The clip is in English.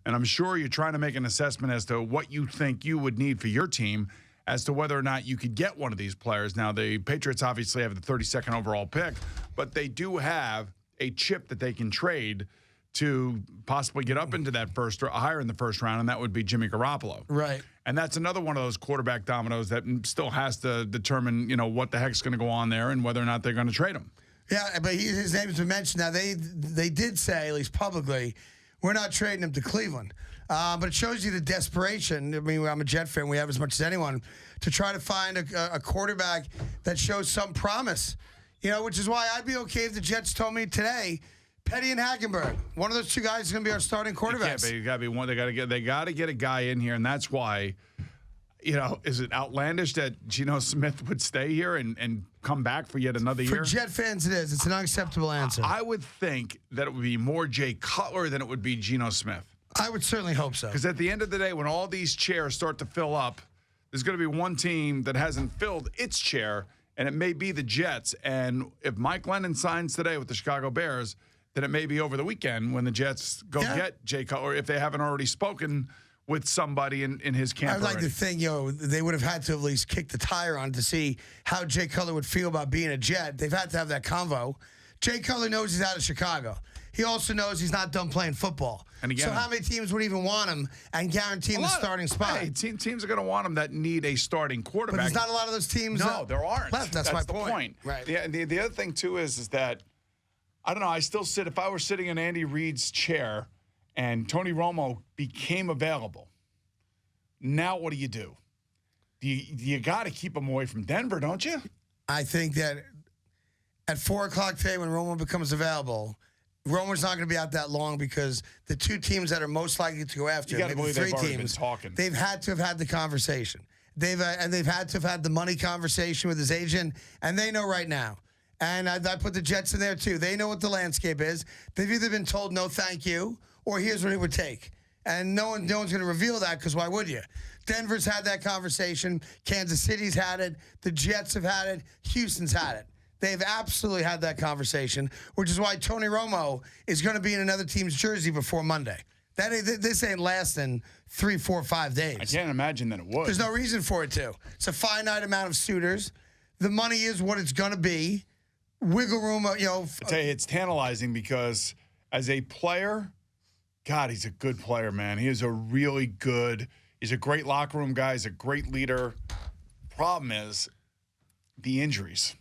And I'm sure you're trying to make an assessment as to what you think you would need for your team as to whether or not you could get one of these players. Now, the Patriots obviously have the 32nd overall pick, but they do have a chip that they can trade to possibly get up into that higher in the first round, and that would be Jimmy Garoppolo. Right. And that's another one of those quarterback dominoes that still has to determine, what the heck's going to go on there and whether or not they're going to trade him. Yeah, but his name's been mentioned. Now, they did say, at least publicly, we're not trading him to Cleveland. But it shows you the desperation. I mean, I'm a Jet fan. We have as much as anyone to try to find a quarterback that shows some promise. Which is why I'd be okay if the Jets told me today, Petty and Hackenberg, one of those two guys is going to be our starting quarterbacks. You got to be one. They got to get a guy in here, and that's why. Is it outlandish that Geno Smith would stay here and come back for yet another year? For Jet fans, it is. It's an unacceptable answer. I would think that it would be more Jay Cutler than it would be Geno Smith. I would certainly hope so. Because at the end of the day, when all these chairs start to fill up, there's going to be one team that hasn't filled its chair, and it may be the Jets. And if Mike Lennon signs today with the Chicago Bears, then it may be over the weekend when the Jets go get Jay Cutler, if they haven't already spoken with somebody in his camp. I'd like to think, they would have had to at least kick the tire on to see how Jay Cutler would feel about being a Jet. They've had to have that convo. Jay Cutler knows he's out of Chicago. He also knows he's not done playing football. And again, so how many teams would even want him and guarantee him the starting spot? Hey, teams are going to want him that need a starting quarterback. But there's not a lot of those teams. No, there aren't. Left. That's my the point. Right. The other thing, too, is that, I don't know, I still sit, if I were sitting in Andy Reid's chair and Tony Romo became available, now what do? You got to keep him away from Denver, don't you? I think that at 4 o'clock today when Romo becomes available, Romo's not going to be out that long because the two teams that are most likely to go after him, maybe three teams, they've had to have had the conversation. They've had to have had the money conversation with his agent, and they know right now. And I put the Jets in there, too. They know what the landscape is. They've either been told no thank you or here's what it would take. And no one's going to reveal that because why would you? Denver's had that conversation. Kansas City's had it. The Jets have had it. Houston's had it. They've absolutely had that conversation, which is why Tony Romo is going to be in another team's jersey before Monday. This ain't lasting 3, 4, 5 days. I can't imagine that it would. There's no reason for it to. It's a finite amount of suitors. The money is what it's going to be. Wiggle room, I tell you, it's tantalizing because as a player, God, he's a good player, man. He is he's a great locker room guy. He's a great leader. Problem is the injuries.